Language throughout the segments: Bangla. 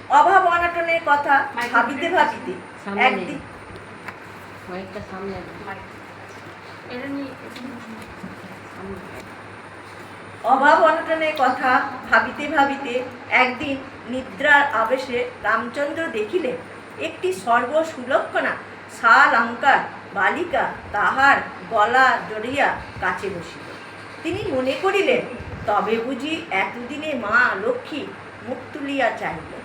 অভাব অনটনের কথা ভাবিতে ভাবিতে একদিন অভাব অনটনের কথা ভাবিতে ভাবিতে একদিন নিদ্রার আবেশে রামচন্দ্র দেখিলেন একটি সর্বসুলক্ষণা শালঙ্কার বালিকা তাহার গলা জড়িয়া কাছে বসিল। তিনি মনে করিলেন, তবে বুঝি এতদিনে মা লক্ষ্মী মুখ তুলিয়া চাহিলেন।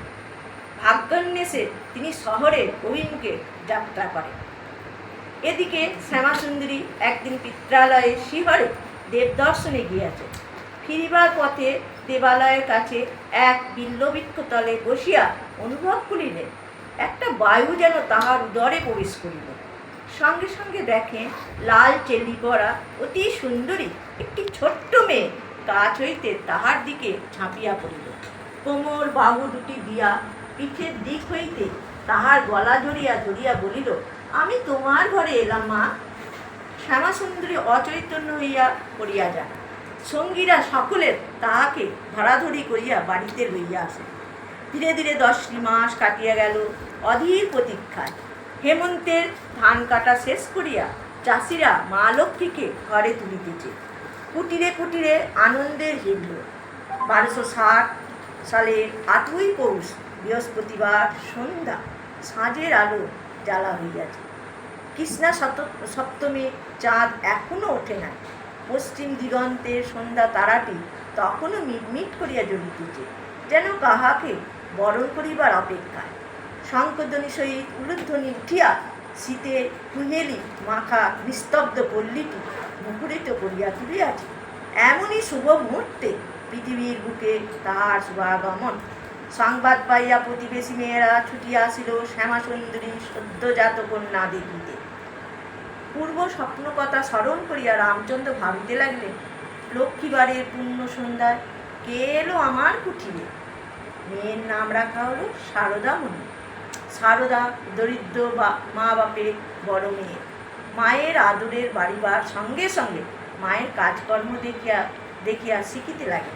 ভাগ্যান্বেষে তিনি শহরের অভিমুখে যাত্রা করেন। এদিকে শ্যামাসুন্দরী একদিন পিত্রালয়ে শিহরে দেবদর্শনে গিয়াছে। ফিরিবার পথে দেবালয়ের কাছে এক বিল্লবৃক্ষ তলে বসিয়া অনুভব করিলেন একটা বায়ু যেন তাহার উদরে প্রবেশ করিল। সঙ্গে সঙ্গে দেখেন লাল চেলি পরা অতি সুন্দরী একটি ছোট্ট মেয়ে কাছ হইতে তাহার দিকে ঝাঁপিয়া পড়িল। কোমর বাহু দুটি দিয়া পিঠের দিক হইতে তাহার গলা জড়িয়া ধরিয়া বলিল, আমি তোমার ঘরে এলাম মা। শ্যামাসুন্দরী অচৈতন্য হইয়া পড়িয়া যান। সঙ্গীরা সকলের তাহাকে ধরাধরি করিয়া বাড়িতে লইয়া আসে। ধীরে ধীরে 10টি মাস কাটিয়া গেল অধীর প্রতীক্ষায়। হেমন্তের ধান কাটা শেষ করিয়া চাষিরা মা লক্ষ্মীকে ঘরে তুলিতেছে। কুটিরে কুটিরে আনন্দের হিল্ল। 1260 সালের 8ই পৌষ বৃহস্পতিবার সন্ধ্যা সাঁঝের আলো জ্বালা হইয়াছে। কৃষ্ণা সপ্তমী চাঁদ এখনো ওঠে নাই। পশ্চিম দিগন্তের সন্ধ্যা তারাটি তখনও মিটমিট করিয়া জ্বলিতেছে, যেন কাহাকে বরণ করিবার অপেক্ষায়। শঙ্খধ্বনি সহিত উলুধ্বনি উঠিয়া শীতে কুহেলি মাখা নিস্তব্ধ পল্লীটি মুখরিত করিয়া তুলিয়াছে। এমনই শুভ মুহূর্তে পৃথিবীর বুকে তাহার শুভাগমন। সংবাদ পাইয়া প্রতিবেশী মেয়েরা ছুটিয়া আসিল শ্যামাসুন্দরী সদ্যজাত কন্যা দেখিতে। পূর্ব স্বপ্ন কথা স্মরণ করিয়া রামচন্দ্র ভাবিতে লাগলেন, লক্ষ্মীবারের পূর্ণ সন্ধ্যায় কে এলো আমার কুঠিরে। মেয়ের নাম রাখা হলো সারদামণি। সারদা দরিদ্র মা বাপের বড় মেয়ে। মায়ের আদরের বাড়িবার সঙ্গে সঙ্গে মায়ের কাজকর্ম দেখিয়া শিখিতে লাগে।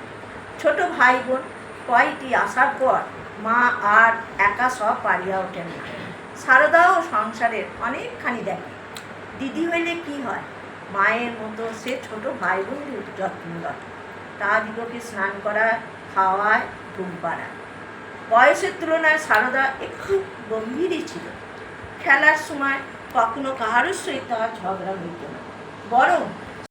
ছোট ভাই বোন কয়টি আসার পর মা আর একা সব পারিয়া ওঠেন না। সারদাও সংসারের অনেকখানি দেখে। দিদি হইলে কি হয়, মায়ের মতো সে ছোট ভাই বোনদের যত্ন লয়। তাদিগকে স্নান করায়, খাওয়ায়, ঘুম পাড়ায়। বয়সের তুলনায় সারদা একটু গম্ভীরই ছিল। খেলার সময় কখনো কাহারুর সহিত তাহার ঝগড়া হইত না, বরং